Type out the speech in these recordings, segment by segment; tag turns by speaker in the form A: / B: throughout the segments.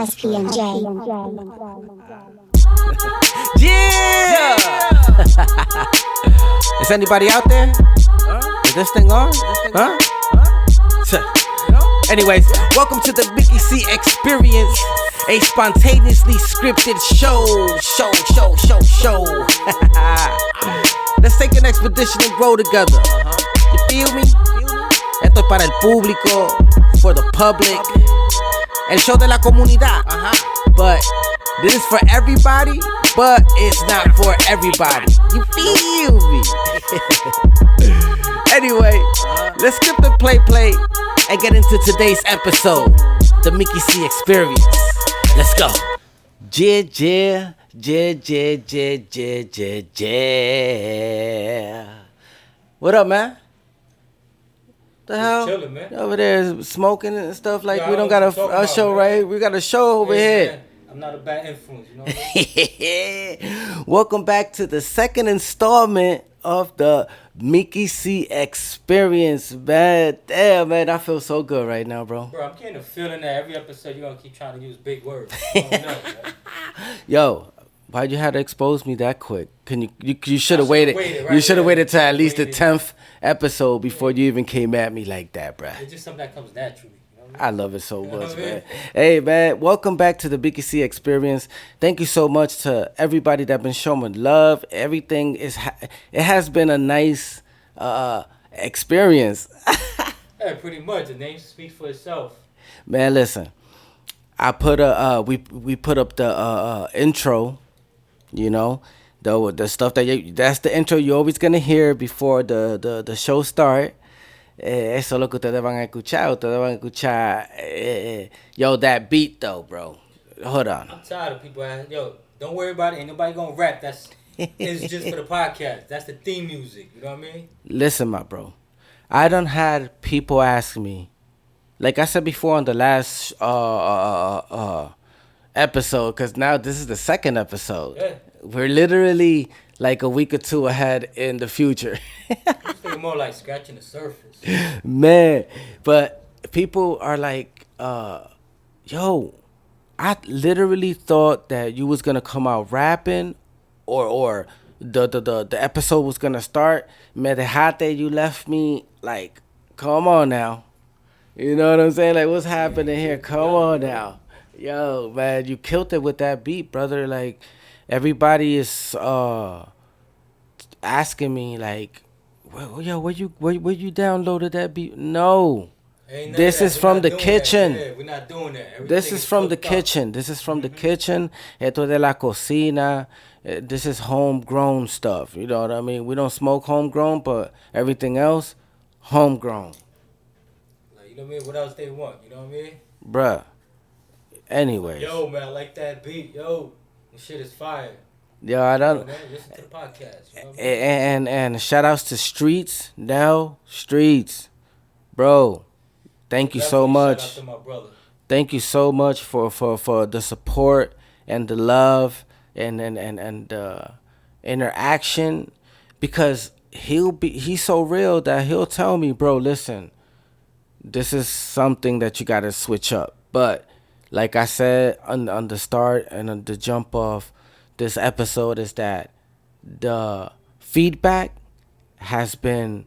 A: SPNJ.
B: Yeah! Is anybody out there? Is this thing on? Huh? Anyways, welcome to the Mickey C Experience, a spontaneously scripted show. Let's take an expedition and grow together. You feel me? Esto es para el público, for the public, el show de la comunidad. But this is for everybody, but it's not for everybody. You feel me? Anyway, let's skip the play and get into today's episode, the Mickey C Experience. Let's go. Yeah. What up, man? The hell?
C: Chilling, man.
B: Over there smoking and stuff like
C: Yeah,
B: we don't
C: I know
B: got
C: what you're
B: a
C: talking
B: show,
C: about,
B: right?
C: man.
B: We got a show over here.
C: Man, I'm not a bad influence, you know what I mean?
B: Welcome back to the second installment of the Mickey C Experience, man. Damn, man, I feel so good right now, bro.
C: Bro, I'm getting a feeling that every episode you're going to keep trying to use big words. I don't know, man.
B: Yo, why'd you have to expose me that quick? You should have waited.
C: waited,
B: You
C: right?
B: should have
C: Yeah.
B: waited till at least the
C: Waited.
B: 10th episode before you even came at me like that, bruh.
C: It's just something that comes naturally. You know what
B: I love it so
C: You know
B: much,
C: what I mean?
B: man. Hey, man, welcome back to the Mickey C Experience. Thank you so much to everybody that been showing love. Everything it has been a nice experience.
C: Yeah, pretty much. The name speaks for itself.
B: Man, listen, I put we put up the intro, you know, the stuff that's the intro you're always gonna hear before the show start. Eso es lo que ustedes van a escuchar. Ustedes van a escuchar. Yo, that beat though, bro. Hold on.
C: I'm tired of people asking, yo, don't worry about it. Ain't nobody going to rap. It's just for the podcast. That's the theme music. You know what I mean?
B: Listen, my bro. I done had people ask me, like I said before on the last episode, because now this is the second episode.
C: Yeah.
B: We're literally like a week or two ahead in the future.
C: It's thinking more like scratching the surface.
B: Man, but people are like, yo, I literally thought that you was gonna come out rapping or the episode was gonna start. Me dejate, you left me, like, come on now. You know what I'm saying? Like, what's happening here? Come on now. Yo, man, you killed it with that beat, brother. Like, everybody is asking me, like, yo, where you downloaded that beat? No.
C: Ain't none
B: This
C: of that.
B: is
C: We're
B: from
C: not
B: the
C: doing
B: kitchen.
C: that. Yeah, we're not doing that.
B: This
C: Everything
B: is from the
C: cooked up.
B: kitchen. This is from the kitchen. Esto de la cocina. This is homegrown stuff. You know what I mean? We don't smoke homegrown, but everything else, homegrown.
C: Like, you know what I mean? What else they want? You know what I mean?
B: Bruh. Anyways.
C: Yo, man, I like that beat. Yo, this shit is fire.
B: Yo, I
C: Yo,
B: don't.
C: man, listen to the podcast. You know what I mean?
B: And shout outs to Streets. Now, Streets. Bro, thank you so
C: Definitely
B: much.
C: Shout out to my brother.
B: Thank you so much for the support and the love and the interaction, because he's so real that he'll tell me, bro, listen, this is something that you gotta switch up. But like I said on the start and on the jump off this episode, is that the feedback has been,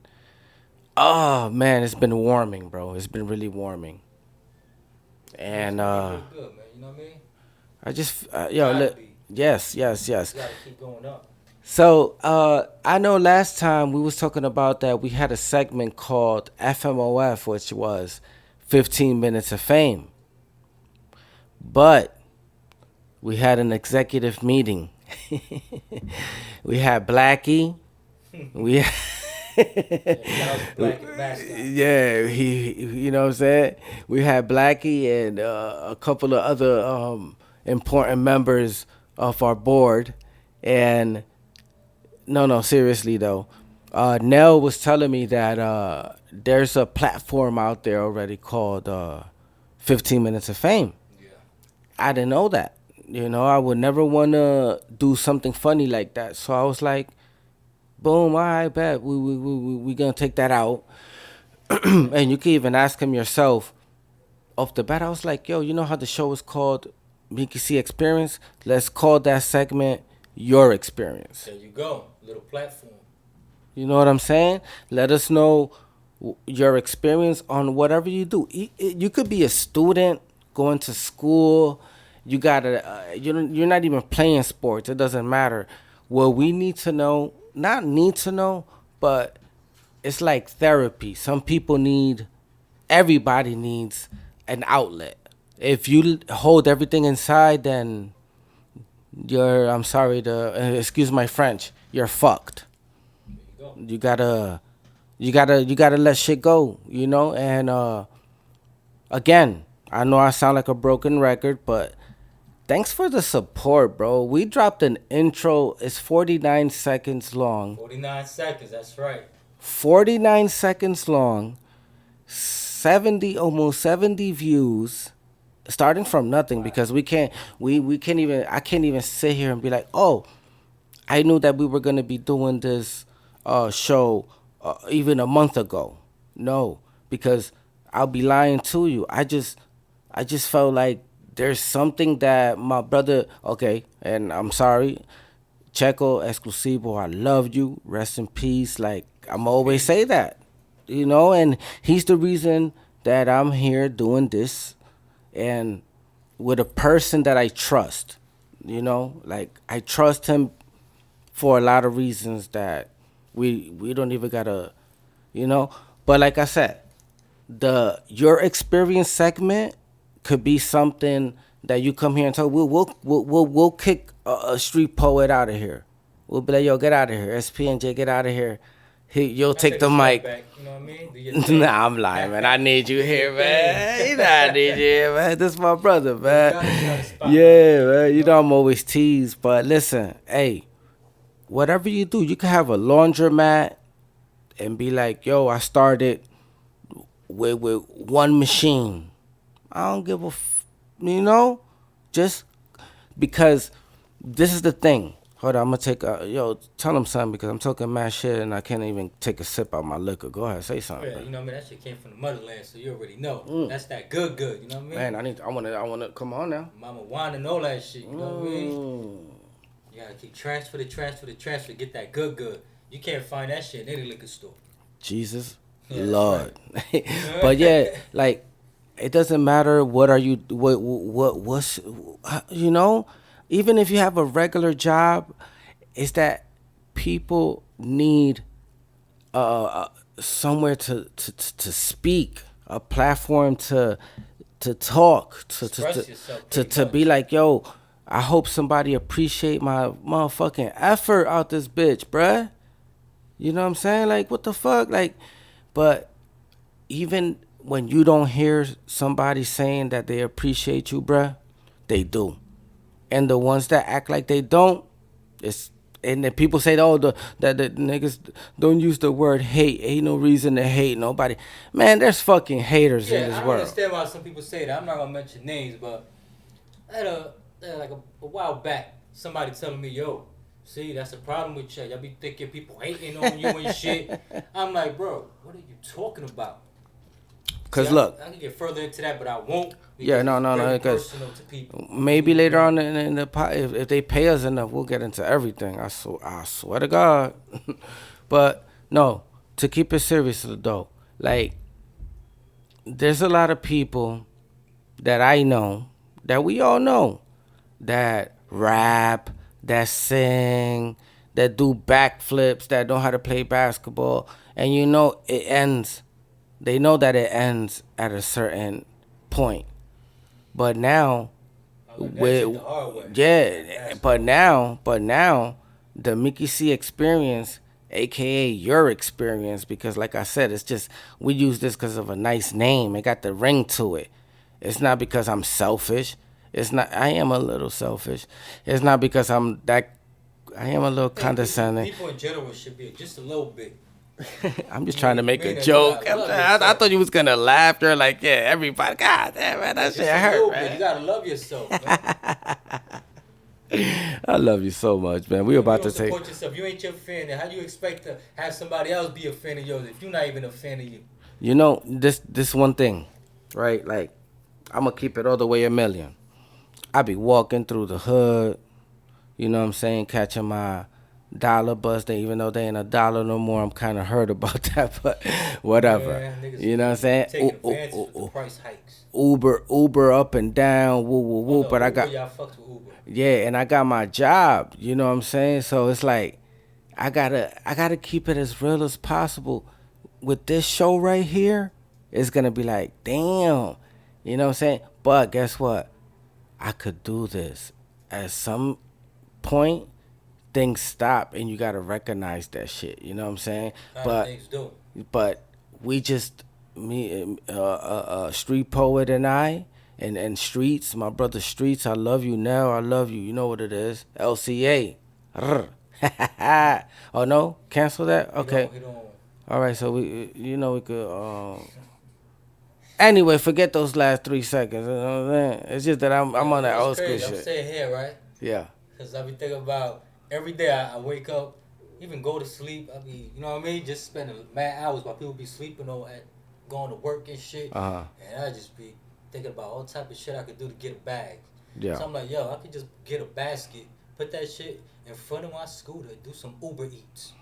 B: oh man, it's been warming, bro. It's been really warming. And
C: Real good, man. You know what I mean?
B: I just
C: Gotta be.
B: yes.
C: You gotta keep going up.
B: So I know last time we was talking about that we had a segment called FMOF, which was 15 Minutes of Fame. But we had an executive meeting. We had Blackie. We yeah, you know what I'm saying? We had Blackie and a couple of other important members of our board. And no, seriously though, Nell was telling me that there's a platform out there already called 15 Minutes of Fame.
C: Yeah.
B: I didn't know that. You know, I would never want to do something funny like that. So I was like, boom, all right, bet. We going to take that out. And you can even ask him yourself off the bat. I was like, yo, you know how the show is called Mickey C experience. Let's call that segment your experience.
C: There you go. Little platform.
B: You know what I'm saying? Let us know your experience on whatever you do. You could be a student going to school. You gotta. You're not even playing sports. It doesn't matter. What we need to know, not need to know, but it's like therapy. Some people need. Everybody needs an outlet. If you hold everything inside, then you're. I'm sorry to excuse my French. You're fucked.
C: There you go.
B: You gotta let shit go, and again, I know I sound like a broken record, but thanks for the support, bro. We dropped an intro. It's 49 seconds long.
C: 49 seconds. That's right.
B: 49 seconds long. 70, almost 70 views, starting from nothing, because we can't even, I can't even sit here and be like, oh, I knew that we were gonna be doing this show even a month ago. No, because I'll be lying to you. I just felt like there's something that my brother. Okay, and I'm sorry, Checo Exclusivo. I love you. Rest in peace. Like I'm always say that, and he's the reason that I'm here doing this, and with a person that I trust. Like I trust him for a lot of reasons that we don't even gotta, you know. But like I said, the your experience segment could be something that you come here and tell. We'll kick a street poet out of here. We'll be like, yo, get out of here, SPNJ, get out of here. You'll
C: I
B: take
C: a
B: the
C: step
B: mic.
C: back, you know what I mean? Do your thing.
B: Nah, I'm lying, man. I need you here, man. I need you here, man. This is my brother, man.
C: You gotta spot
B: Yeah, man. You know I'm always teased, but listen, hey, whatever you do, you can have a laundromat and be like, yo, I started with one machine. I don't give a, just because this is the thing. Hold on, I'm gonna take tell them something because I'm talking mad shit and I can't even take a sip out my liquor. Go ahead, say something.
C: Yeah,
B: Man.
C: you know what I mean? That shit came from the motherland, so you already know. That's that good, you know what I mean?
B: Man, I wanna come on now.
C: Mama wine and all that shit, you know what I mean? You gotta keep transfer to get that good. You can't find that shit in any liquor store.
B: Jesus,
C: Yeah, that's
B: Lord. But yeah, like it doesn't matter what are you what's even if you have a regular job, it's that people need somewhere to speak, a platform to talk,
C: Express yourself
B: to
C: pretty
B: be
C: much.
B: like, yo, I hope somebody appreciate my motherfucking effort out this bitch, bruh. You know what I'm saying? Like, what the fuck? Like, but even when you don't hear somebody saying that they appreciate you, bruh, they do. And the ones that act like they don't, it's and then people say, oh, that the niggas don't use the word hate. Ain't no reason to hate nobody. Man, there's fucking haters in
C: Yeah,
B: this
C: I don't
B: world.
C: understand why some people say that. I'm not gonna mention names, but I had like a while back, somebody telling me, yo, see, that's the problem with you. Y'all be thinking people hating on you and shit. I'm like, bro, what are you talking about?
B: Cause
C: See,
B: look,
C: I can get further into that, but I won't.
B: Yeah,
C: Because
B: no,
C: it's
B: no, no,
C: very
B: because
C: personal to people.
B: maybe later on in the if they pay us enough, we'll get into everything. I swear to God. But no, to keep it serious though, like there's a lot of people that I know that we all know that rap, that sing, that do backflips, that know how to play basketball, and it ends. They know that it ends at a certain point. But now,
C: I learned that
B: with
C: shit the hard way.
B: yeah, but now, the Mickey C experience, aka your experience, because like I said, it's just we use this because of a nice name. It got the ring to it. It's not because I'm selfish. It's not. I am a little selfish. It's not because I'm that. I am a little
C: Hey,
B: condescending.
C: people in general should be just a little bit.
B: I'm just trying to make a
C: Man,
B: joke.
C: you gotta love
B: I
C: yourself.
B: thought you was gonna laugh. You're like, yeah, everybody. God damn, man, that
C: Just
B: shit
C: a
B: hurt,
C: little
B: man.
C: bit. You gotta love yourself, man.
B: I love you so much, man. We
C: You
B: about
C: don't
B: to take.
C: support yourself. You ain't your fan. Then how you expect to have somebody else be a fan of yours if you're not even a fan of you?
B: This one thing, right? Like, I'm gonna keep it all the way a million. I be walking through the hood, you know what I'm saying, catching my dollar bus. They, even though they ain't a dollar no more, I'm kind of hurt about that, but whatever.
C: Yeah, niggas
B: You know what I'm
C: be
B: saying?
C: taking advantage with the price hikes.
B: Uber up and down, woo woo
C: Oh
B: woo.
C: no,
B: But I
C: Uber,
B: got,
C: y'all fucks with Uber.
B: yeah, and I got my job. You know what I'm saying? So it's like I gotta keep it as real as possible. With this show right here, it's gonna be like, damn. You know what I'm saying? But guess what? I could do this. At some point, things stop and you gotta recognize that shit. You know what I'm saying?
C: How do
B: But
C: things do?
B: but we just me street poet and I and streets, my brother streets, I love you now, I love you. You know what it is? LCA. Rrr. Oh no, cancel that. Okay.
C: He don't.
B: All right. So we could. Anyway, forget those last 3 seconds. You know what I'm saying? It's just that I'm on that
C: It's
B: old school
C: crazy. I'm
B: shit.
C: sitting here, right?
B: Yeah.
C: Because I be thinking about every day I wake up, even go to sleep. I be, you know what I mean? Just spending mad hours while people be sleeping or at going to work and shit.
B: Uh huh.
C: And I just be thinking about all type of shit I could do to get a bag.
B: Yeah.
C: So I'm like, yo, I could just get a basket, put that shit in front of my scooter, do some Uber Eats.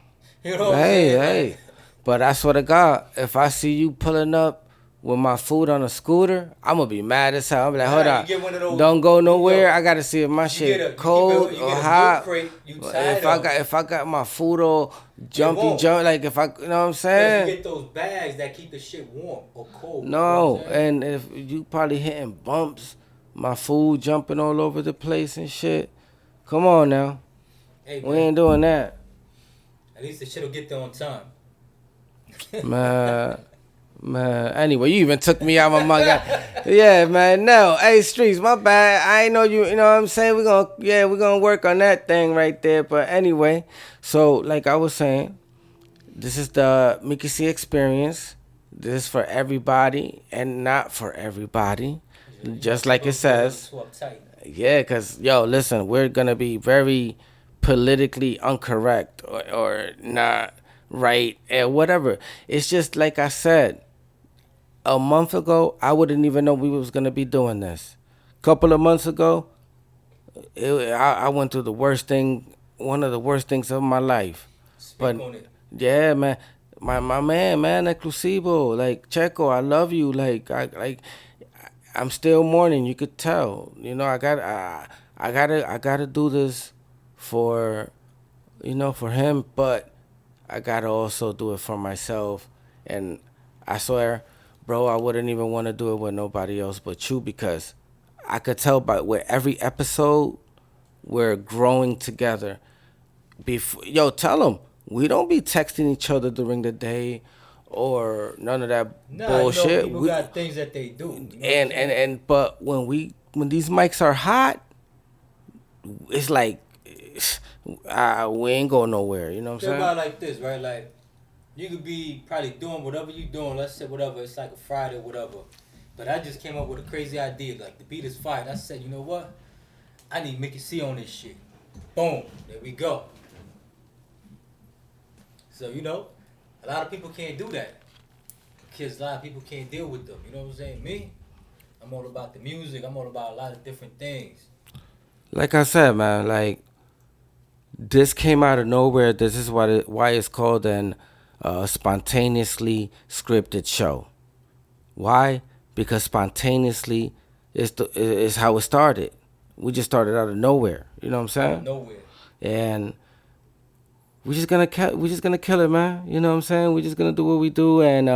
C: You know what I'm
B: Hey,
C: saying?
B: hey.
C: Like,
B: But I swear to God, if I see you pulling up with my food on a scooter, I'm gonna be mad as hell. I'm be like, hold
C: nah,
B: on,
C: you get one of those.
B: don't go nowhere.
C: Yo,
B: I gotta see if my
C: you
B: shit
C: get a
B: cold
C: you
B: or
C: get a milk
B: hot.
C: crate. You tied
B: If
C: up.
B: I got my food all
C: It won't.
B: like if I, you know what I'm
C: Because
B: saying?
C: you get those bags that keep the shit warm or cold.
B: No,
C: You know what I'm saying?
B: and if you probably hitting bumps, my food jumping all over the place and shit. Come on now,
C: Hey,
B: we
C: man,
B: ain't doing that,
C: at least the shit will get there on time.
B: man. Man, anyway, you even took me out my mug. Yeah, man. No, hey, streets, my bad. I ain't know you. You know what I'm saying? We're gonna work on that thing right there. But anyway, so like I was saying, this is the Mickey C experience. This is for everybody and not for everybody, just like it says.
C: Too uptight.
B: Yeah, cause yo, listen, we're gonna be very politically incorrect or not right and whatever. It's just like I said. A month ago, I wouldn't even know we was gonna be doing this. Couple of months ago, I went through the worst thing, one of the worst things of my life.
C: Speak
B: But
C: on it.
B: yeah, man, my man, Exclusivo, like Checo, I love you. I'm still mourning. You could tell. You know, I gotta do this for, for him, but I gotta also do it for myself. And I swear, bro, I wouldn't even want to do it with nobody else but you because I could tell by with every episode we're growing together. Yo, tell them we don't be texting each other during the day or none of that
C: Nah,
B: bullshit.
C: people got things that they do. You know what I'm
B: and
C: saying?
B: and but when these mics are hot, it's like we ain't going nowhere. You know what I'm
C: Think
B: saying?
C: about it like this, right? Like, you could be probably doing whatever you doing. Let's say whatever. It's like a Friday, whatever. But I just came up with a crazy idea. Like, the beat is fire. And I said, you know what? I need Mickey C on this shit. Boom. There we go. So, a lot of people can't do that. Because a lot of people can't deal with them. You know what I'm saying? Me, I'm all about the music. I'm all about a lot of different things.
B: Like I said, man, like this came out of nowhere. This is why it's called an spontaneously scripted show. Why? Because spontaneously is how it started. We just started out of nowhere. You know what I'm saying?
C: Nowhere.
B: And we just gonna kill it, man. You know what I'm saying? We're just gonna do what we do, and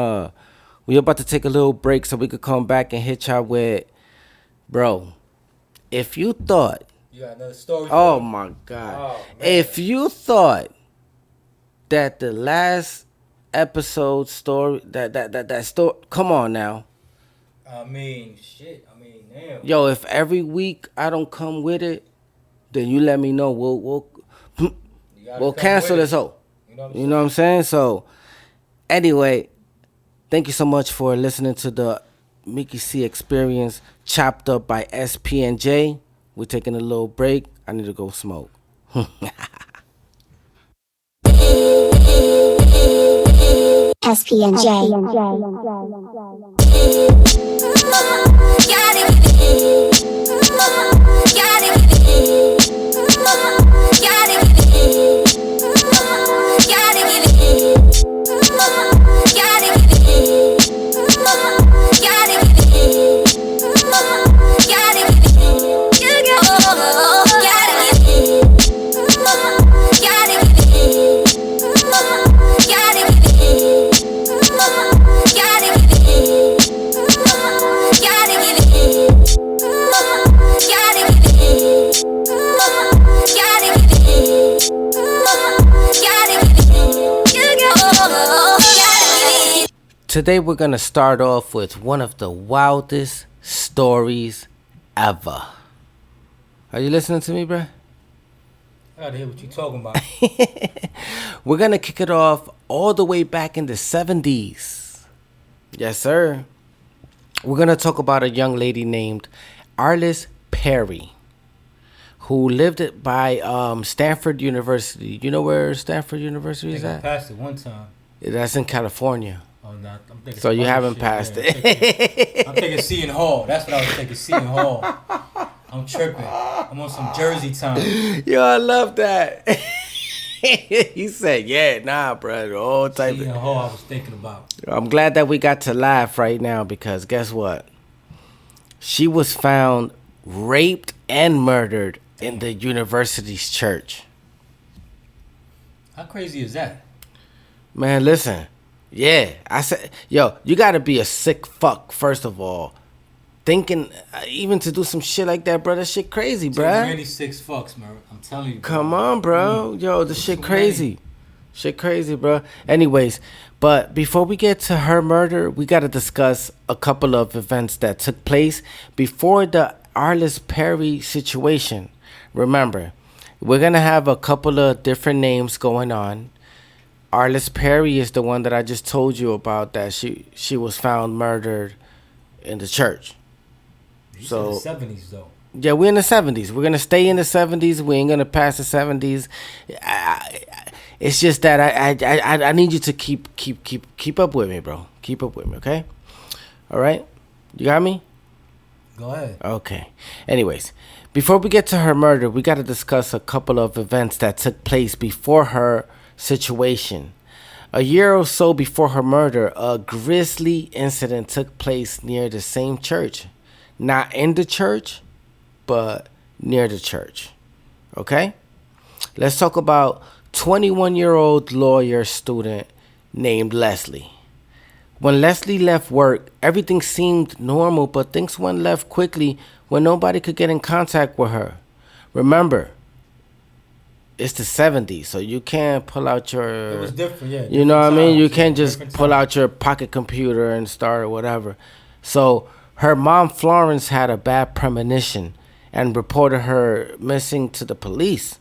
B: we're about to take a little break so we could come back and hit y'all with, bro. If you thought,
C: You got another story?
B: oh my God,
C: Oh, man.
B: if you thought that the last episode story that story, come on now,
C: I mean, shit. I mean, damn.
B: yo. If every week I don't come with it, then you let me know. We'll
C: You gotta
B: we'll
C: come
B: cancel
C: with
B: this
C: it.
B: whole.
C: You know what I'm
B: You
C: saying?
B: know what I'm saying? So, anyway, thank you so much for listening to the Mickey C Experience chopped up by SP&J. We're taking a little break. I need to go smoke.
A: SPNJ.
B: Today we're gonna start off with one of the wildest stories ever. Are you listening to me, bruh?
C: I gotta hear what you talking about.
B: We're gonna kick it off all the way back in the 70s. Yes, sir. We're gonna talk about a young lady named Arliss Perry, who lived it by Stanford University. You know where Stanford University
C: I
B: is
C: think I
B: at?
C: passed it one time.
B: That's in California.
C: Oh, no, I'm thinking
B: So you
C: some other
B: haven't
C: shit,
B: passed
C: yeah.
B: it.
C: I'm thinking Seton Hall. That's what I was thinking, Seton Hall. I'm tripping. I'm on some Jersey time.
B: Yo, I love that. He said, "Yeah, nah, bro, all type
C: Seton
B: of."
C: Hall I was thinking about.
B: I'm glad that we got to laugh right now because guess what? She was found raped and murdered in the university's church.
C: How crazy is that?
B: Man, listen. Yeah, I said, yo, you gotta be a sick fuck, first of all. Thinking, even to do some shit like that, bro, that shit crazy,
C: Too
B: bruh.
C: many 6 fucks, man. I'm telling you. Bro.
B: Come on, bro. Yo, the shit
C: Too
B: crazy. Shit crazy, bro. Anyways, but before we get to her murder, we got to discuss a couple of events that took place before the Arliss Perry situation. Remember, we're going to have a couple of different names going on. Arliss Perry is the one that I just told you about, that she was found murdered in the church.
C: You
B: So
C: said the 70s, though.
B: yeah, we're in the 70s. We're gonna stay in the 70s. We ain't gonna pass the 70s. It's just that I need you to keep up with me, bro. Keep up with me, okay? All right, you got me?
C: Go ahead.
B: Okay. Anyways, before we get to her murder, we got to discuss a couple of events that took place before her situation. A year or so before her murder, a grisly incident took place near the same church. Not in the church, but near the church. Okay? Let's talk about 21-year-old lawyer student named Leslie. When Leslie left work, everything seemed normal, but things went left quickly when nobody could get in contact with her. Remember, it's the 70s, so you can't pull out your...
C: It was different, yeah.
B: You know what I mean? You
C: times,
B: can't just
C: different
B: pull
C: times.
B: out your pocket computer and start or whatever. So her mom, Florence, had a bad premonition and reported her missing to the police.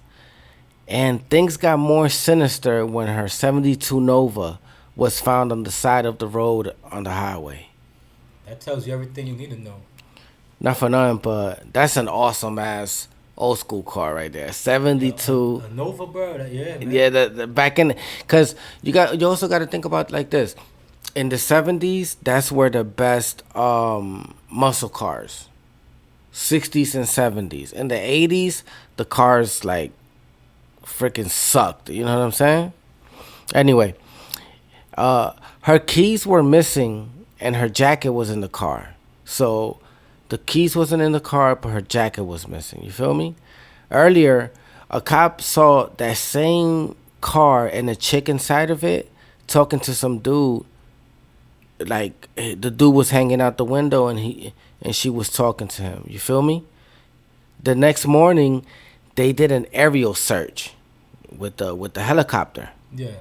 B: And things got more sinister when her 72 Nova was found on the side of the road on the highway.
C: That tells you everything you need to know.
B: Not for nothing, but that's an awesome ass old school car right there. 72.
C: A Nova, bro. Yeah, man.
B: Yeah, the back in, cause you also got to think about it like this. In the 70s, that's where the best muscle cars. 60s and 70s. In the 80s, the cars like freaking sucked. You know what I'm saying? Anyway, her keys were missing and her jacket was in the car. So the keys wasn't in the car, but her jacket was missing. You feel me? Earlier, a cop saw that same car and a chick inside of it talking to some dude. Like the dude was hanging out the window and she was talking to him. You feel me? The next morning, they did an aerial search with the helicopter.
C: Yeah.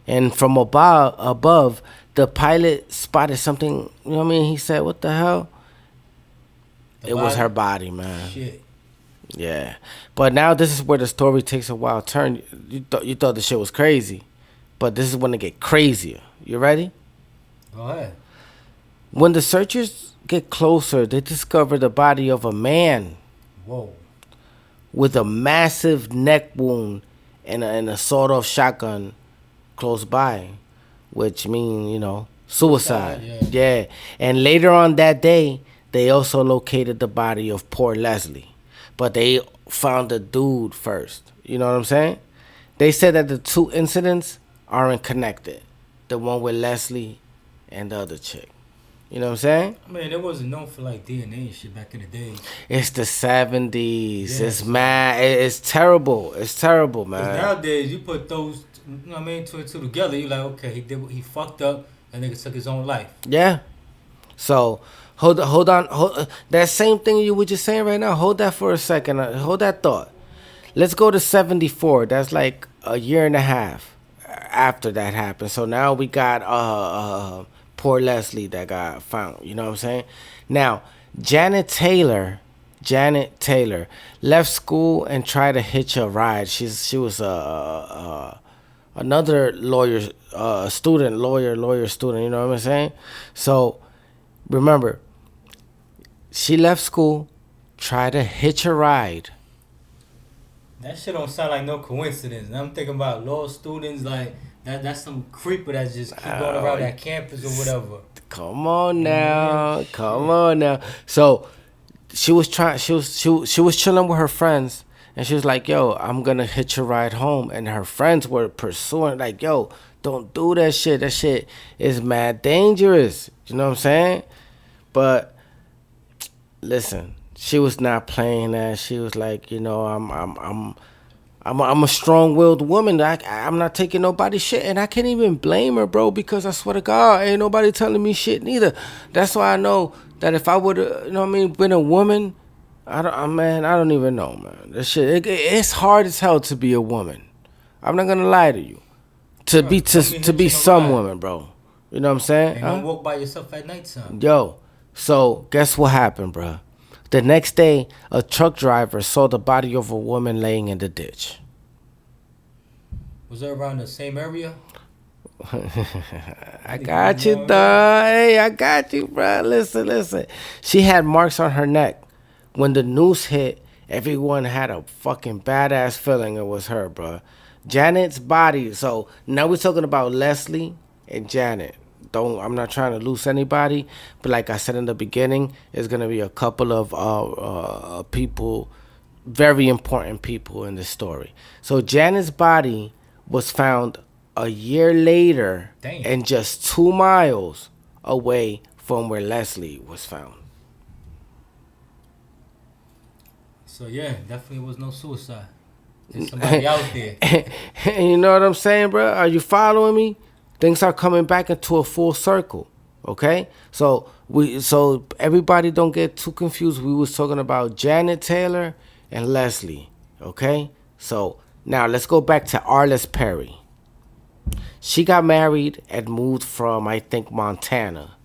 B: And from above, the pilot spotted something. You know what I mean? He said, "What the hell?" It was her body, man.
C: Shit.
B: Yeah. But now this is where the story takes a wild turn. You thought the shit was crazy, but this is when it get crazier. You ready?
C: Go ahead.
B: When the searchers get closer, they discover the body of a man
C: Whoa.
B: with a massive neck wound and a sawed-off shotgun close by, which mean, suicide. Yeah. And later on that day, they also located the body of poor Leslie, but they found the dude first. You know what I'm saying? They said that the two incidents aren't connected. The one with Leslie and the other chick. You know what I'm saying?
C: I mean, it wasn't known for like DNA and shit back in the day.
B: It's the 70s.
C: Yes.
B: It's mad. It's terrible. It's terrible,
C: 'Cause
B: man.
C: nowadays, you put those, you know what I mean, two and two together, you're like, okay, he fucked up and nigga took his own life.
B: Yeah. So hold on. That same thing you were just saying right now. Hold that for a second. Hold that thought. Let's go to 74. That's like a year and a half after that happened. So now we got Poor Leslie that got found. You know what I'm saying? Now, Janet Taylor, Janet Taylor left school and tried to hitch a ride. She was another lawyer student, lawyer student. You know what I'm saying? So remember, she left school, tried to hitch a ride.
C: That shit don't sound like no coincidence. And I'm thinking about law students like that's some creeper that just keep going around that campus or whatever.
B: Come on now, come on now. So she was trying. She was chilling with her friends, and she was like, "Yo, I'm gonna hitch a ride home." And her friends were pursuing, like, "Yo, don't do that shit. That shit is mad dangerous." You know what I'm saying? But listen, she was not playing that. She was like, you know, I'm a strong-willed woman. I'm not taking nobody's shit, and I can't even blame her, bro. Because I swear to God, ain't nobody telling me shit neither. That's why I know that if I would, you know what I mean, been a woman, man, I don't even know, man. This shit, it's hard as hell to be a woman. I'm not gonna lie to you. To be some woman, bro. You know what I'm saying?
C: And don't walk by yourself at nighttime.
B: Yo, so guess what happened, bro? The next day, a truck driver saw the body of a woman laying in the ditch.
C: Was it around the same area?
B: I got you, dog. Hey, I got you, bro. Listen. She had marks on her neck. When the news hit, everyone had a fucking badass feeling it was her, bro. Janet's body. So now we're talking about Leslie and Janet. I'm not trying to lose anybody, but like I said in the beginning, there's gonna be a couple of people, very important people in this story. So Janet's body was found a year later, and just 2 miles away from where Leslie was found.
C: So yeah, definitely was no suicide. There's somebody out there.
B: And you know what I'm saying, bro? Are you following me? Things are coming back into a full circle. Okay? So everybody don't get too confused. We was talking about Janet Taylor and Leslie. Okay? So now let's go back to Arliss Perry. She got married and moved from, I think, Montana.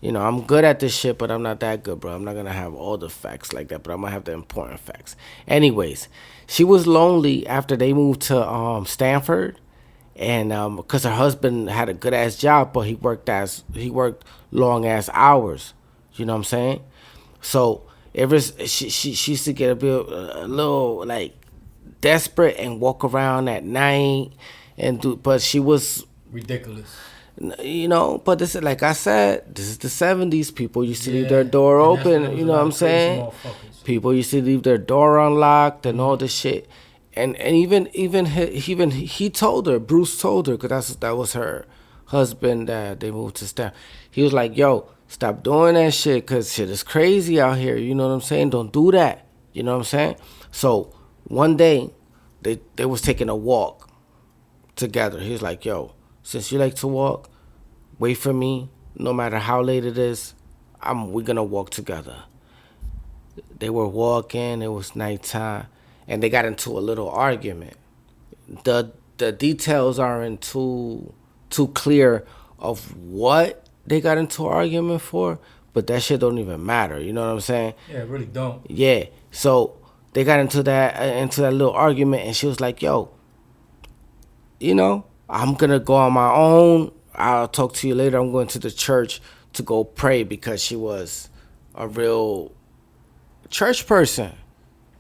B: You know, I'm good at this shit, but I'm not that good, bro. I'm not going to have all the facts like that, but I'm going to have the important facts. Anyways, she was lonely after they moved to Stanford, and because her husband had a good-ass job, but he worked long-ass hours. You know what I'm saying? So she used to get a little, like, desperate and walk around at night but she was
C: ridiculous.
B: You know, but this is, like I said, this is the 70s. People used to leave their door open. You know what I'm saying? People used to leave their door unlocked and all this shit. And even he told her, Bruce told her, because that was her husband that they moved to Stanford. He was like, yo, stop doing that shit, because shit is crazy out here. You know what I'm saying? Don't do that. You know what I'm saying? So one day, they was taking a walk together. He was like, yo, since you like to walk, wait for me. No matter how late it is, we're going to walk together. They were walking. It was nighttime. And they got into a little argument. The details aren't too clear of what they got into an argument for, but that shit don't even matter. You know what I'm saying?
C: Yeah, it really don't.
B: Yeah. So they got into that little argument, and she was like, yo, you know, I'm going to go on my own. I'll talk to you later. I'm going to the church to go pray, because she was a real church person.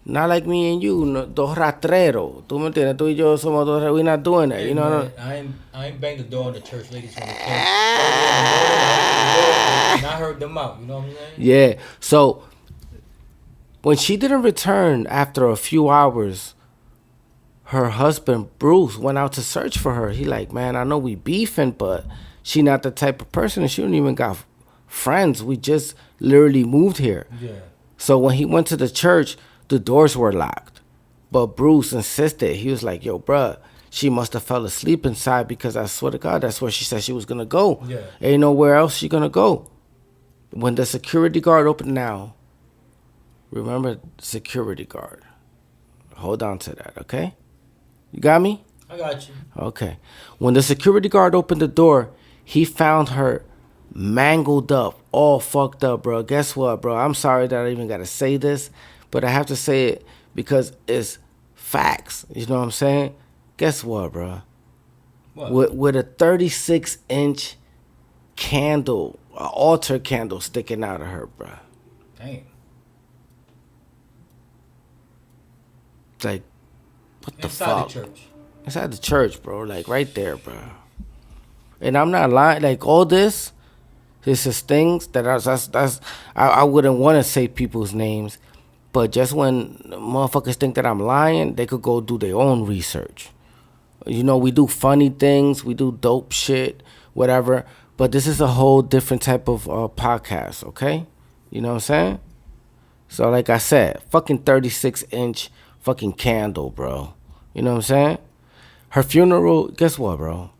B: Not like me and you, dos ratreros. ¿Tú me entiendes? Tú y yo somos dos. We're not doing that.
C: Hey,
B: you know
C: man,
B: what I mean?
C: I ain't banged the door on the church ladies when they came. And I heard them out. You know what I'm saying?
B: Yeah. So when she didn't return after a few hours, her husband, Bruce, went out to search for her. He like, man, I know we beefing, but she not the type of person, and she don't even got friends. We just literally moved here.
C: Yeah.
B: So when he went to the church, the doors were locked. But Bruce insisted. He was like, yo, bruh, she must have fell asleep inside, because I swear to God, that's where she said she was going to go.
C: Yeah.
B: Ain't nowhere else she going to go. When the security guard opened now, remember security guard. Hold on to that, okay? You got me?
C: I got you.
B: Okay. When the security guard opened the door, he found her mangled up, all fucked up, bro. Guess what, bro? I'm sorry that I even gotta say this, but I have to say it because it's facts. You know what I'm saying? Guess what, bro?
C: What?
B: With a 36-inch candle, an altar candle sticking out of her, bro.
C: Damn.
B: Like, what the
C: Inside
B: fuck?
C: the church.
B: Inside the church, bro. Like, right there, bro. And I'm not lying. Like, all this is just things that I wouldn't want to say people's names. But just when motherfuckers think that I'm lying, they could go do their own research. You know, we do funny things. We do dope shit, whatever. But this is a whole different type of podcast, okay? You know what I'm saying? So, like I said, fucking 36-inch fucking candle, bro. You know what I'm saying? Her funeral, guess what, bro?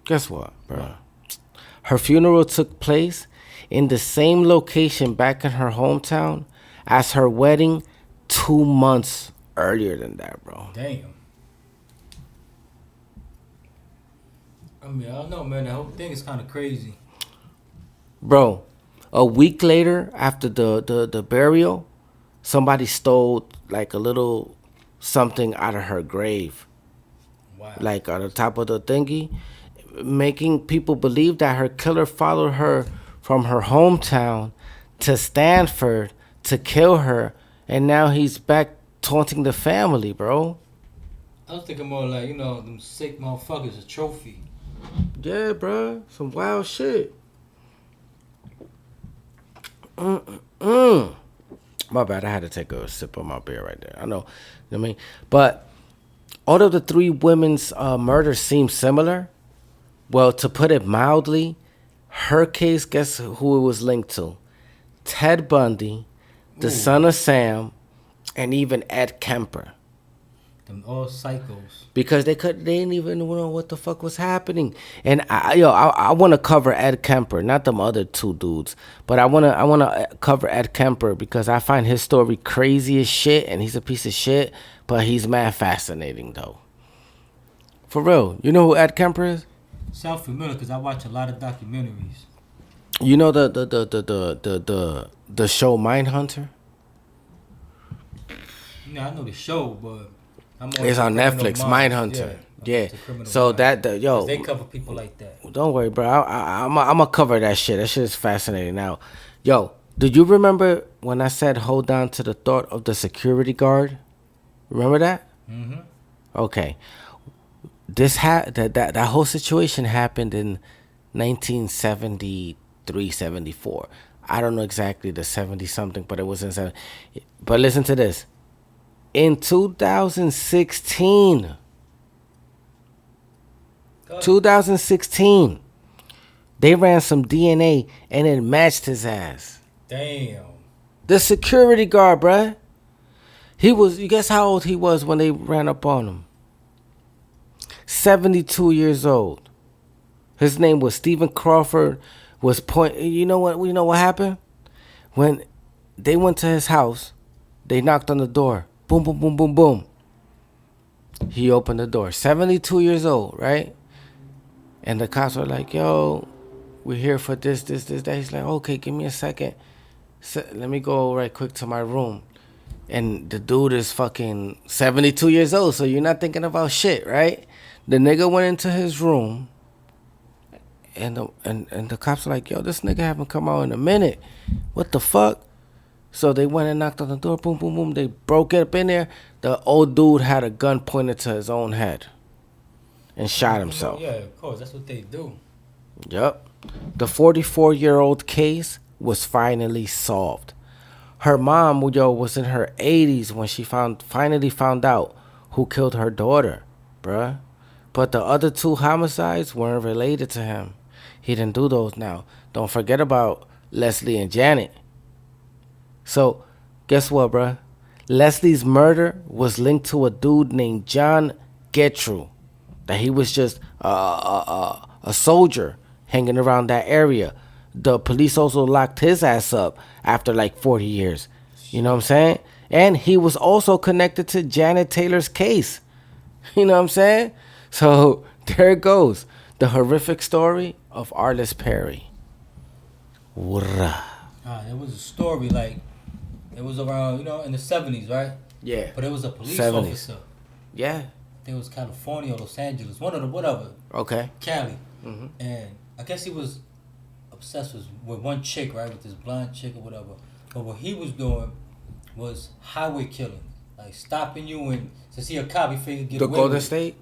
B: Guess what, bro? Her funeral took place in the same location back in her hometown as her wedding 2 months earlier than that, bro.
C: Damn. I mean, I don't know, man. The whole thing is kind of crazy.
B: Bro, a week later after the burial, somebody stole like a little something out of her grave.
C: Wow.
B: Like on the top of the thingy, making people believe that her killer followed her from her hometown to Stanford to kill her, and now he's back taunting the family, bro.
C: I was thinking more like, you know, them sick motherfuckers, a trophy.
B: Yeah, bro, some wild shit. My bad, I had to take a sip of my beer right there. I know, you know what I mean? But all of the three women's murders seem similar. Well, to put it mildly, her case, guess who it was linked to? Ted Bundy, the son of Sam, and even Ed Kemper.
C: Them all psychos.
B: Because they didn't even know what the fuck was happening. And I want to cover Ed Kemper, not them other two dudes, but I want to cover Ed Kemper because I find his story crazy as shit, and he's a piece of shit, but he's mad fascinating though. For real, you know who Ed Kemper is?
C: Sound familiar because I watch a lot of documentaries.
B: You know the show Mindhunter?
C: Yeah, I know the show, but
B: it's on Netflix. Mindhunter. Yeah. So
C: they cover people like that.
B: Don't worry, bro. I'm gonna cover that shit. That shit is fascinating. Now, yo, do you remember when I said hold on to the thought of the security guard? Remember that?
C: Mm-hmm.
B: Okay. That whole situation happened in 1973, 74. I don't know exactly the 70 something, but it was in 70. But listen to this. In 2016, they ran some DNA and it matched his ass.
C: Damn.
B: The security guard, bruh. You guess how old he was when they ran up on him? 72 years old. His name was Stephen Crawford. You know what happened? When they went to his house, they knocked on the door. Boom, boom, boom, boom, boom. He opened the door. 72 years old, right? And the cops were like, yo, we're here for this, that. He's like, okay, give me a second. Let me go right quick to my room. And the dude is fucking 72 years old, so you're not thinking about shit, right? The nigga went into his room, and the cops were like, yo, this nigga haven't come out in a minute. What the fuck? So they went and knocked on the door. Boom, boom, boom. They broke it up in there. The old dude had a gun pointed to his own head and shot himself.
C: Yeah, of course. That's what they do.
B: Yep. The 44-year-old case was finally solved. Her mom, was in her 80s when she finally found out who killed her daughter, bruh. But the other two homicides weren't related to him. He didn't do those now. Don't forget about Leslie and Janet. So, guess what, bruh? Leslie's murder was linked to a dude named John Getru. That he was just a soldier hanging around that area. The police also locked his ass up after like 40 years. You know what I'm saying? And he was also connected to Janet Taylor's case. You know what I'm saying? So, there it goes. The horrific story of Arliss Perry.
C: There was a story like it was around in the 70s, right?
B: Yeah.
C: But it was a police
B: 70s.
C: officer.
B: Yeah.
C: I think it was California or Los Angeles, one of the whatever.
B: Okay.
C: Cali.
B: Mm-hmm.
C: And I guess he was obsessed with one chick, right? With this blonde chick or whatever. But what he was doing was highway killing. Like stopping you and to see a cop, he figured get
B: The
C: away
B: Golden
C: with it.
B: State?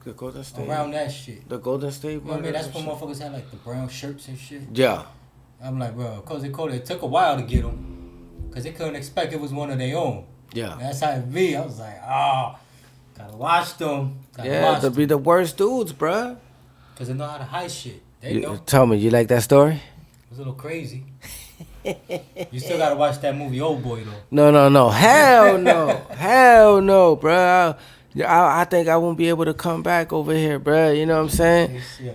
B: The Golden State?
C: Around that shit.
B: The Golden State?
C: You know what I mean? That's when motherfuckers had like the brown shirts and shit.
B: Yeah.
C: I'm like, bro, cause it took a while to get them. Cause they couldn't expect it was one of their own.
B: Yeah.
C: And that's how it be. I was like, gotta watch them.
B: Yeah, to be the worst dudes, bruh.
C: Cause they know how to hide shit. They know.
B: Tell me, you like that story?
C: It was a little crazy. You still gotta watch that movie Old Boy though.
B: No. Hell no. Hell no, bruh. I think I won't be able to come back over here, bruh. You know what I'm saying?
C: Yeah.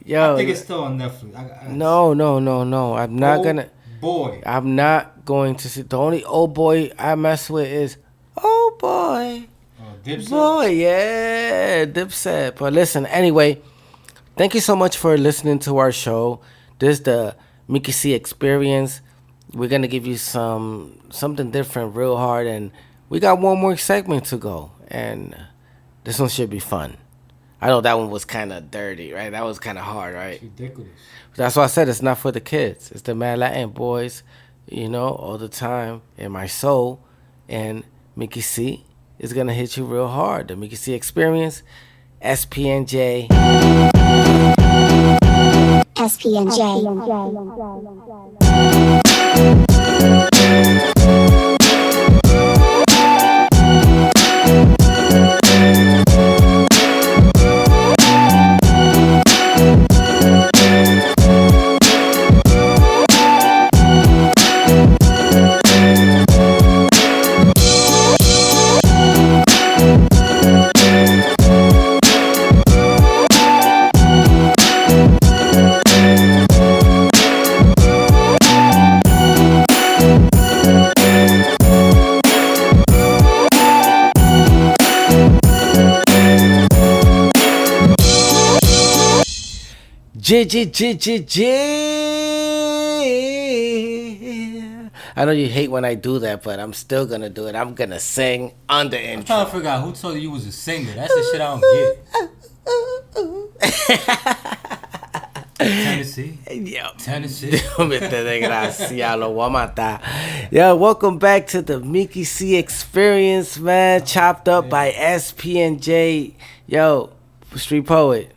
B: Yo,
C: I think it's still on Netflix.
B: No. I'm not
C: Old Boy.
B: I'm not going to see. The only old boy I mess with is Old Boy.
C: Dipset?
B: Boy, yeah, Dipset. But listen, anyway, thank you so much for listening to our show. This is the Mickey C Experience. We're gonna give you something different, real hard, and we got one more segment to go, and this one should be fun. I know that one was kind of dirty, right? That was kind of hard, right?
C: It's ridiculous.
B: That's why I said it's not for the kids. It's the Mad Latin boys, all the time in my soul, and Mickey C is gonna hit you real hard. The Mickey C Experience, SPNJ. I know you hate when I do that, but I'm still gonna do it. I'm gonna sing on the intro.
C: I'm trying to figure out who told you was a singer. That's the shit I don't get. Tennessee.
B: Yo.
C: Tennessee.
B: Gracias, lo voy a matar. Yo, welcome back to the Mickey C Experience, man. Chopped up by SPNJ. Yo, Street Poet.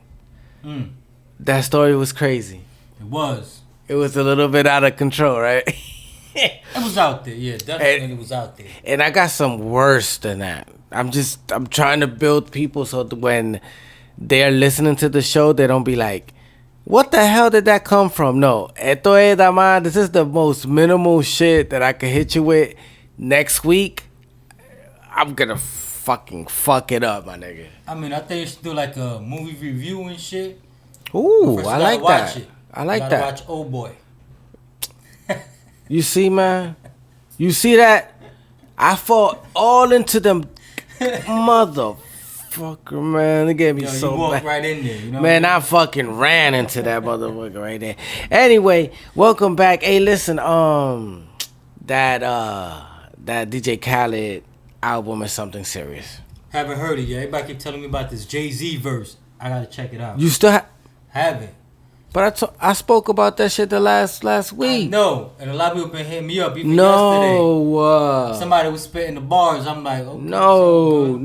B: That story was crazy.
C: It was.
B: It was a little bit out of control, right?
C: It was out there, yeah, definitely it was out there.
B: And I got some worse than that. I'm trying to build people so that when they're listening to the show, they don't be like, what the hell did that come from? No, esto es, dama, this is the most minimal shit that I can hit you with. Next week, I'm gonna fucking fuck it up, my nigga.
C: I mean, I think you should do like a movie review and shit.
B: Ooh, I like that. I like that.
C: Watch Old Boy.
B: You see, man? You see that? I fought all into them motherfucker, man. They gave me so
C: you walked
B: bad.
C: right in there, you know.
B: Man, I fucking ran into that motherfucker right there. Anyway, welcome back. Hey, listen, that DJ Khaled album is something serious.
C: Haven't heard it yet. Everybody keep telling me about this Jay-Z verse. I gotta check it out.
B: You still
C: haven't.
B: But I spoke about that shit the last week.
C: No, and a lot of people been hitting me up even
B: yesterday.
C: Somebody was spitting the bars. I'm like, okay,
B: no.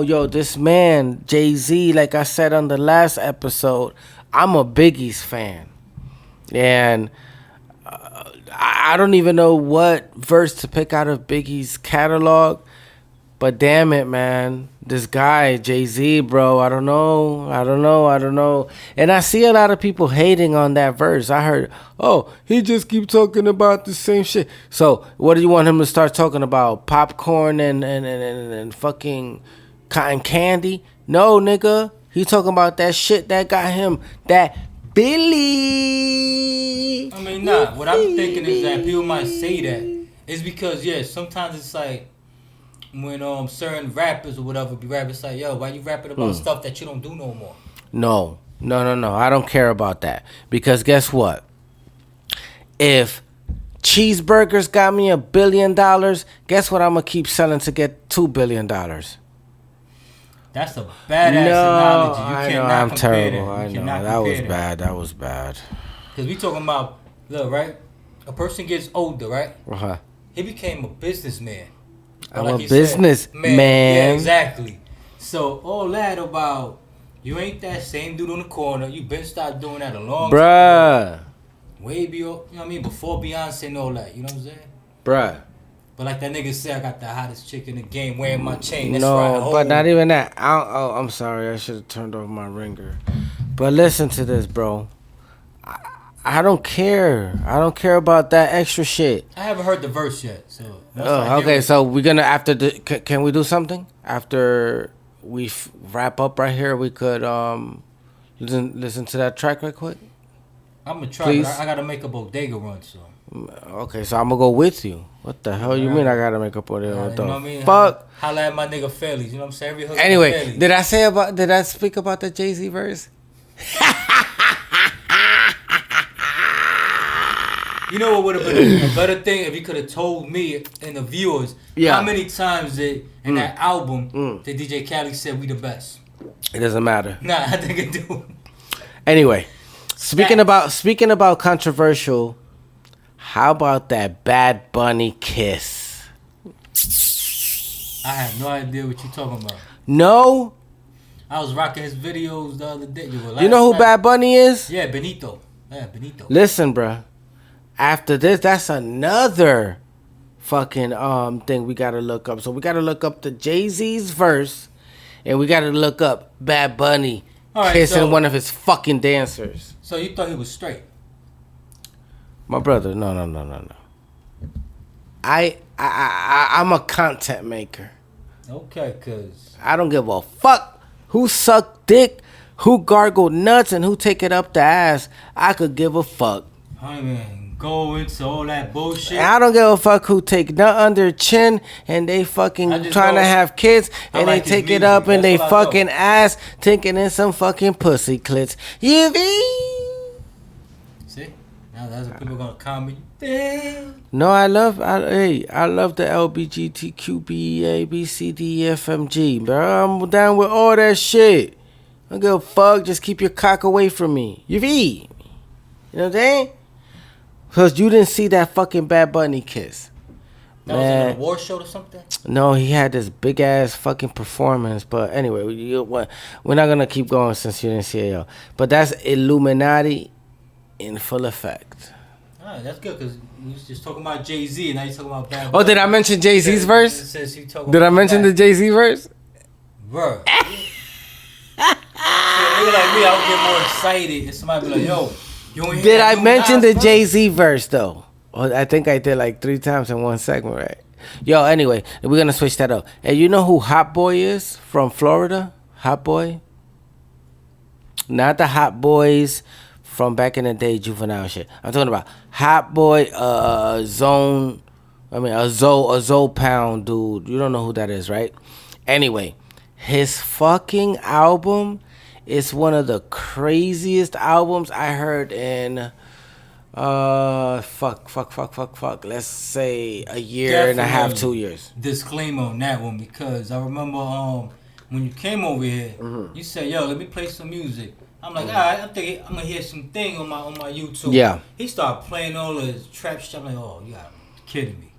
B: Yo, this man, Jay-Z, like I said on the last episode, I'm a Biggie's fan. And I don't even know what verse to pick out of Biggie's catalog. But damn it, man. This guy, Jay-Z, bro, I don't know. And I see a lot of people hating on that verse. I heard, he just keep talking about the same shit. So, what do you want him to start talking about? Popcorn and fucking cotton candy? No, nigga. He talking about that shit that got him that Billy.
C: I mean, nah. What I'm thinking is that people might say that. It's because, sometimes it's like, when certain rappers or whatever be rapping, it's like, yo, why you rapping about stuff that you don't do no more?
B: No. I don't care about that. Because guess what? If cheeseburgers got me $1 billion, guess what I'm gonna keep selling to get $2 billion?
C: That's a badass analogy. You
B: I know
C: cannot
B: I'm
C: compare
B: terrible.
C: that.
B: I
C: You
B: know
C: cannot
B: that was
C: compare
B: bad. That was bad.
C: Because we talking about, look, right? A person gets older, right?
B: Uh-huh.
C: He became a businessman.
B: I'm
C: Like
B: a
C: you
B: business
C: said,
B: man.
C: Yeah, exactly. So all that about you ain't that same dude on the corner. You been started doing that a long time
B: Bruh.
C: ago. Way before, you know what I mean? Before Beyonce and all that. You know what I'm saying?
B: Bruh.
C: But like that nigga said, I got the hottest chick in the game wearing my chain. That's
B: No,
C: right.
B: but not even that. I'm sorry. I should have turned off my ringer. But listen to this, bro. I don't care. I don't care about that extra shit.
C: I haven't heard the verse yet. So
B: Oh, okay. So we're gonna after the. Can we do something after we wrap up right here? We could listen to that track right quick.
C: I'm gonna try.
B: Please.
C: But I gotta make a bodega run. So
B: Okay, so I'm gonna go with you. What the hell you mean? I gotta make up for it?
C: you
B: What
C: know
B: the
C: what I mean?
B: fuck?
C: Holla at my nigga Felix. You know what I'm saying? Every hook
B: Anyway,
C: Felix.
B: did I speak about the Jay-Z verse?
C: You know what would have been a better thing if he could have told me and the viewers how many times in that album that DJ Khaled said we the best.
B: It doesn't matter.
C: Nah, I think it do.
B: Anyway, speaking about controversial, how about that Bad Bunny kiss?
C: I have no idea what you talking about.
B: No?
C: I was rocking his videos the other day.
B: You know who Bad Bunny is?
C: Yeah, Benito. Yeah, Benito.
B: Listen, bruh. After this, that's another fucking thing we gotta look up. So we gotta look up the Jay-Z's verse, and we gotta look up Bad Bunny kissing one of his fucking dancers.
C: So you thought he was straight?
B: My brother, no. I'm a content maker.
C: Okay, cause
B: I don't give a fuck who suck dick, who gargle nuts, and who take it up the ass. I could give a fuck.
C: I don't even go into all that bullshit.
B: I don't give a fuck who take nut under chin and they fucking trying to have kids and
C: like
B: they take
C: his
B: it up
C: music.
B: and they
C: That's what I
B: fucking ass taking in some fucking pussy clits. You be?
C: See? Now that's what people gonna comment. Damn.
B: No, I love the LBGTQBABCDEFMG, bro. I'm down with all that shit. I don't give a fuck. Just keep your cock away from me. You be? You know what I'm saying? Because you didn't see that fucking Bad Bunny kiss.
C: That was an award show or something?
B: No, he had this big ass fucking performance. But anyway, we're not going to keep going since you didn't see it. But that's Illuminati in full effect.
C: Alright, that's good because we was just talking about Jay-Z and now you're talking about Bad Bunny.
B: Oh, did I mention Jay-Z's verse? Did I mention the Jay-Z verse?
C: Bro. See, a nigga like me, I would get more excited if somebody be like, yo, you ain't hear
B: Did
C: that
B: I
C: new
B: mention
C: Nas
B: the Jay-Z verse though? Oh, I think I did like 3 times in one segment, right? Yo, anyway, we're gonna switch that up. And you know who Hot Boy is from Florida? Hot Boy? Not the Hot Boys from back in the day, juvenile shit. I'm talking about Hot Boy, a Zoe Pound dude. You don't know who that is, right? Anyway, his fucking album is one of the craziest albums I heard in let's say a year and a half, 2 years.
C: Disclaimer on that one because I remember when you came over here, you said, yo, let me play some music. I'm like, all right, I think I'm gonna hear some thing on my YouTube.
B: Yeah.
C: He started playing all his trap shit. I'm like, oh, you gotta be kidding me.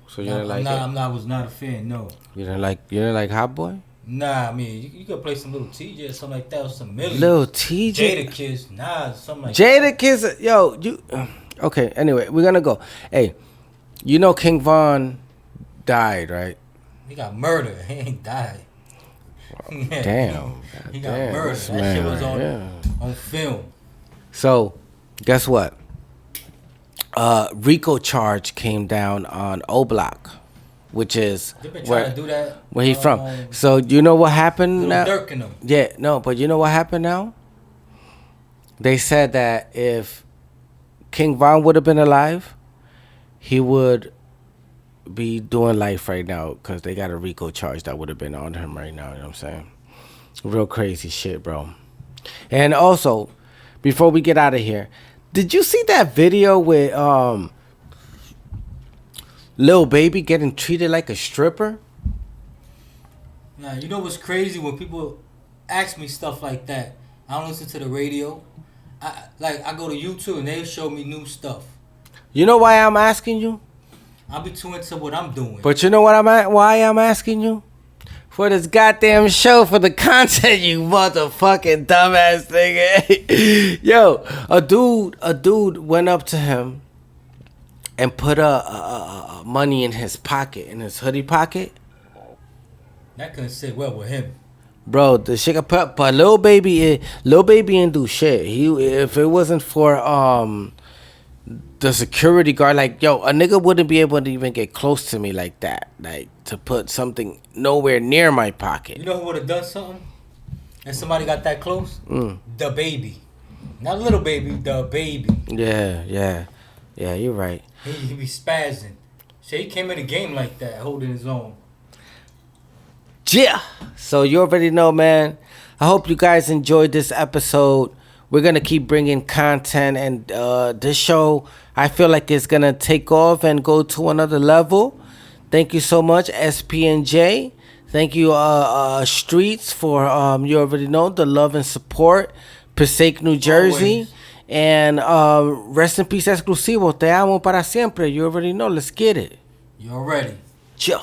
B: So you didn't like it?
C: I was not a fan. No.
B: You didn't like Hot Boy?
C: Nah, I mean, you could play some Little TJ or something like that, or some Millie.
B: Little TJ?
C: Jadakiss, something like that.
B: Jadakiss, yo, you. Okay, anyway, we're gonna go. Hey, you know King Von died, right?
C: He got murdered. He ain't died. Yeah,
B: Damn.
C: He got murdered. That shit was on film.
B: So, guess what? RICO charge came down on O-Block, which is
C: They've been trying to do that.
B: where he from. So, you know what happened now?
C: Dirk in them.
B: Yeah, no, but you know what happened now? They said that if King Von would have been alive, he would be doing life right now because they got a RICO charge that would have been on him right now. You know what I'm saying? Real crazy shit, bro. And also, before we get out of here, Did you see that video with Lil Baby getting treated like a stripper?
C: Nah, you know what's crazy? When people ask me stuff like that, I don't listen to the radio. I go to YouTube and they show me new stuff.
B: You know why I'm asking you?
C: I'll be too into what I'm doing.
B: But you know what why I'm asking you? For this goddamn show, for the content, you motherfucking dumbass nigga. Yo, a dude went up to him and put a money in his pocket, in his hoodie pocket.
C: That couldn't sit well with him.
B: Bro, the shit got put, but Lil Baby didn't do shit. If it wasn't for the security guard, like, yo, a nigga wouldn't be able to even get close to me like that, like to put something nowhere near my pocket.
C: You know who would have done something? And somebody got that close? The Baby. Not Little Baby, the Baby.
B: Yeah, you're right.
C: He be spazzing. Shit, he came in the game like that, holding his own.
B: Yeah. So you already know, man. I hope you guys enjoyed this episode. We're going to keep bringing content, and this show, I feel like it's going to take off and go to another level. Thank you so much, SPNJ. Thank you, Streets, for, you already know, the love and support. Passaic, New Jersey.
C: Always.
B: And rest in peace, Exclusivo. Te amo para siempre. You already know. Let's get it.
C: You already.
B: Yeah.